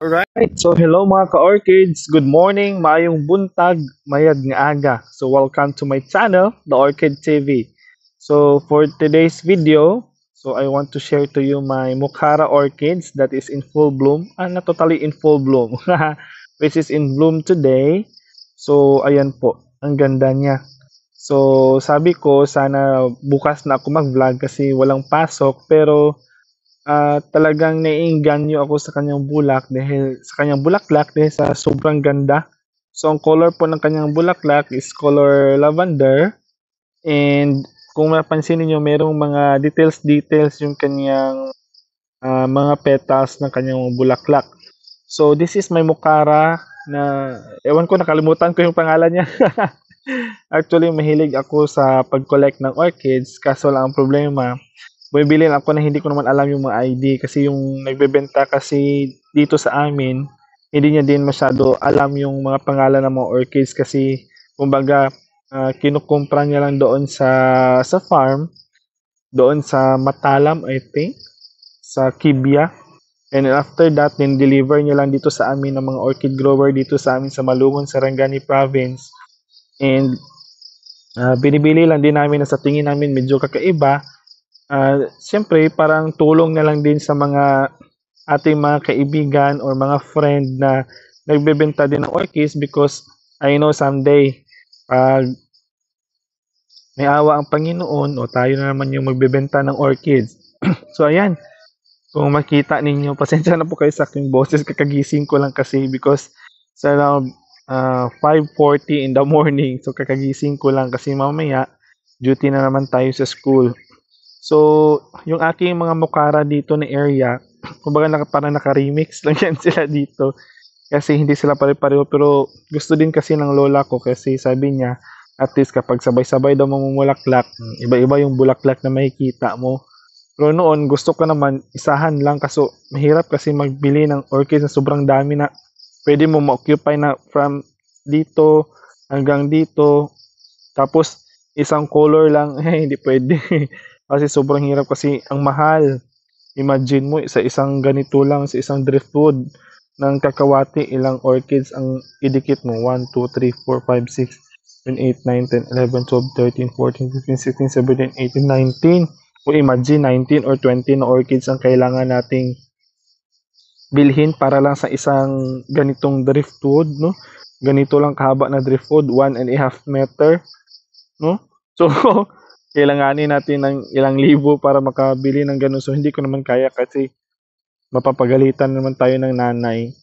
Alright, so hello mga ka-orchids. Good morning, maayong buntag, mayad nga aga. So welcome to my channel, The Orchid TV. So for today's video, so I want to share to you my Mukhara orchids that is in full bloom. Not totally in full bloom, which is in bloom today. So ayan po, ang ganda niya. So sabi ko sana bukas na ako mag-vlog kasi walang pasok pero talagang naiengganyo ako sa kanyang bulak dahil sa kanyang bulaklak dahil sa sobrang ganda. So ang color po ng kanyang bulaklak is color lavender and kung mapansin niyo merong mga details yung kanyang mga petals ng kanyang bulaklak. So this is my mukara na ewan ko nakalimutan ko yung pangalan niya. Actually mahilig ako sa pag-collect ng orchids kaso lang ang problema bumibili lang ako na hindi ko naman alam yung mga ID kasi yung nagbebenta kasi dito sa amin, hindi niya din masyado alam yung mga pangalan ng mga orchids kasi kumbaga kinukumpra niya lang doon sa farm, doon sa Matalam I think, sa Kibya. And then after that, then deliver niya lang dito sa amin ng mga orchid grower dito sa amin sa Malungon, Sarangani Province. And binibili lang din namin na sa tingin namin medyo kakaiba. Siyempre parang tulong na lang din sa mga ating mga kaibigan or mga friend na nagbebenta din ng orchids because I know someday pag may awa ang Panginoon o tayo na naman yung magbebenta ng orchids. So ayan, kung makita ninyo, pasensya na po kayo sa aking boses, kakagising ko lang kasi because sa around 5:40 in the morning, so kakagising ko lang kasi mamaya duty na naman tayo sa school. So, yung aking mga mukara dito na area, kumbaga parang naka-remix lang yan sila dito. Kasi hindi sila pare-pareho pero gusto din kasi ng lola ko kasi sabi niya at least kapag sabay-sabay daw mamumulaklak, iba-iba yung bulaklak na makikita mo. Pero noon gusto ko naman isahan lang kaso mahirap kasi magbili ng orchids na sobrang dami na pwede mo ma-occupy na from dito hanggang dito. Tapos isang color lang, hindi pwede. Kasi sobrang hirap kasi ang mahal. Imagine mo sa isang ganito lang, sa isang driftwood ng kakawati, ilang orchids ang idikit mo. 1, 2, 3, 4, 5, 6, 7, 8, 9, 10, 11, 12, 13, 14, 15, 16, 17, 18, 19. O imagine 19 or 20 na orchids ang kailangan nating bilhin para lang sa isang ganitong driftwood, no? Ganito lang kahaba na driftwood, 1.5 meter, no? So, kailanganin natin ng ilang libo para makabili ng ganun. So, hindi ko naman kaya kasi mapapagalitan naman tayo ng nanay.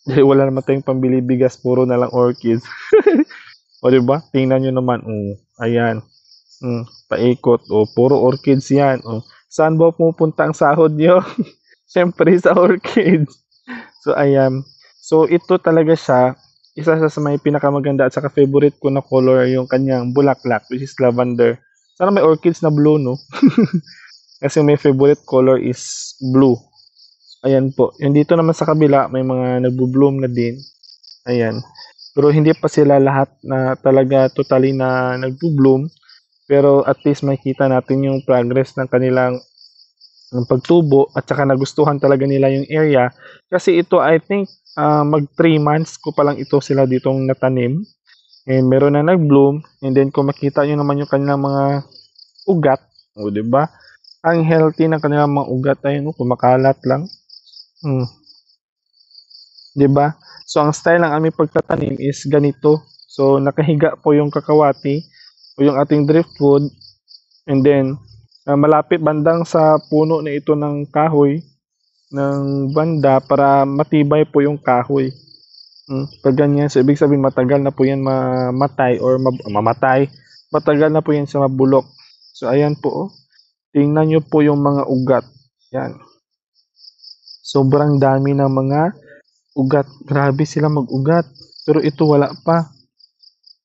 Dahil wala naman tayong pambili bigas, puro na lang orchids. O, diba? Tingnan nyo naman. Ayan. Paikot. Puro orchids yan. Saan ba pupunta ang sahod nyo? Siyempre sa orchids. So, ayan. So, ito talaga siya. Isa sa may pinakamaganda at saka favorite ko na color yung kanyang bulaklak, which is lavender. Sana may orchids na blue, no? Kasi my favorite color is blue. Ayan po. Yung dito naman sa kabila, may mga nagbo-bloom na din. Ayan. Pero hindi pa sila lahat na talaga totally na nagbo-bloom. Pero at least makita natin yung progress ng kanilang pagtubo at saka nagustuhan talaga nila yung area. Kasi ito, I think, mag 3 months ko pa lang ito sila ditong natanim. And meron na nag-bloom. And then kung makita nyo naman yung kanilang mga ugat, o diba? Ang healthy ng kanilang mga ugat ay kumakalat lang. Diba? So ang style ng aming pagtatanim is ganito. So nakahiga po yung kakawati o yung ating driftwood. And then malapit bandang sa puno na ito ng kahoy ng banda para matibay po yung kahoy. Pag ganyan, so ibig sabihin matagal na po yan mamatay or mamatay. Matagal na po yan sa mabulok. So ayan po, tingnan nyo po yung mga ugat. Yan. Sobrang dami ng mga ugat. Grabe sila mag-ugat. Pero ito wala pa.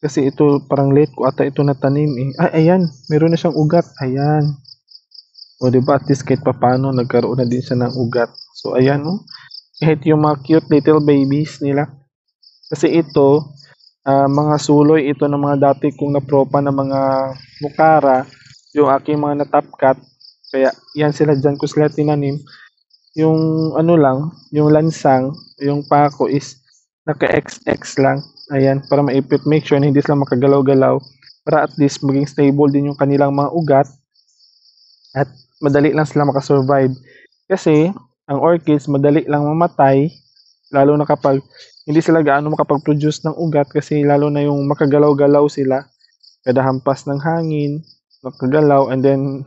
Kasi ito parang late ko ata ito natanim eh. Ay, ayan. Meron na siyang ugat. Ayan. O diba at least kahit papano nagkaroon na din siya ng ugat. So ayan kahit yung mga cute little babies nila. Kasi ito, mga suloy ito ng mga dati kong napropa na mga mukara, yung aking mga natapkat. Kaya yan sila dyan ko sila tinanim. yung ano lang, yung lansang, yung pako is naka-XX lang. Ayan, para maipit, make sure na hindi sila makagalaw-galaw para at least maging stable din yung kanilang mga ugat at madali lang sila makasurvive. Kasi ang orchids madali lang mamatay lalo na kapag hindi sila gaano makapag-produce ng ugat kasi lalo na yung makagalaw-galaw sila kada hampas ng hangin, makagalaw and then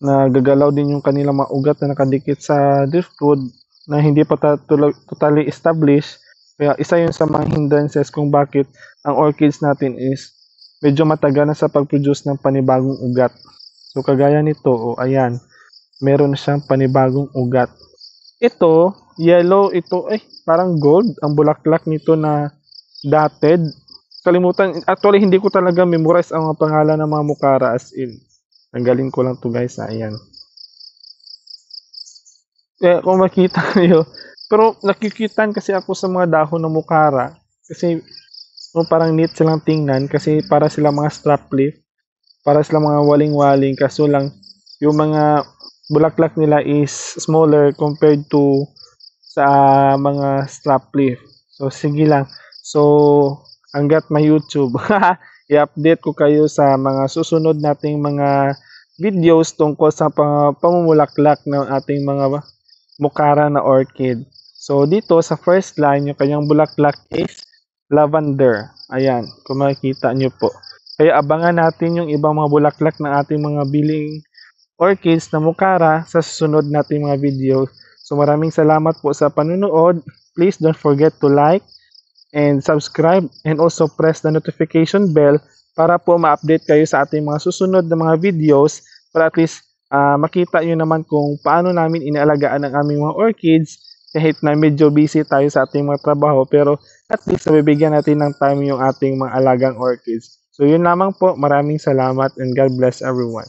nagagalaw din yung kanilang mga ugat na nakadikit sa driftwood na hindi pa totally established. Kaya isa yun sa mga hindrances kung bakit ang orchids natin is medyo matagal na sa pag-produce ng panibagong ugat. So kagaya nito, ayan, meron na siyang panibagong ugat. Ito, yellow, ito, parang gold ang bulaklak nito na dotted. Kalimutan, actually hindi ko talaga memorize ang mga pangalan ng mga mukara as in. Tanggalin ko lang to guys, ayan. Kung makita niyo, pero nakikitan kasi ako sa mga dahon ng mukara kasi parang neat silang tingnan kasi para sila mga strap leaf, para sila mga waling-waling kaso lang yung mga bulaklak nila is smaller compared to sa mga strap leaf. So sige lang. So hangga't may YouTube, i-update ko kayo sa mga susunod nating mga videos tungkol sa pamumulaklak ng ating mga mukara na orchid. So dito sa first line, yung kanyang bulaklak is lavender. Ayan, kung makikita nyo po. Kaya abangan natin yung ibang mga bulaklak ng ating mga biling orchids na mukara sa susunod nating mga video. So maraming salamat po sa panunood. Please don't forget to like and subscribe and also press the notification bell para po ma-update kayo sa ating mga susunod na mga videos para at least makita nyo naman kung paano namin inaalagaan ang aming mga orchids kahit na medyo busy tayo sa ating mga trabaho pero at least nabibigyan natin ng time yung ating mga alagang orchids. So yun lamang po, maraming salamat and God bless everyone.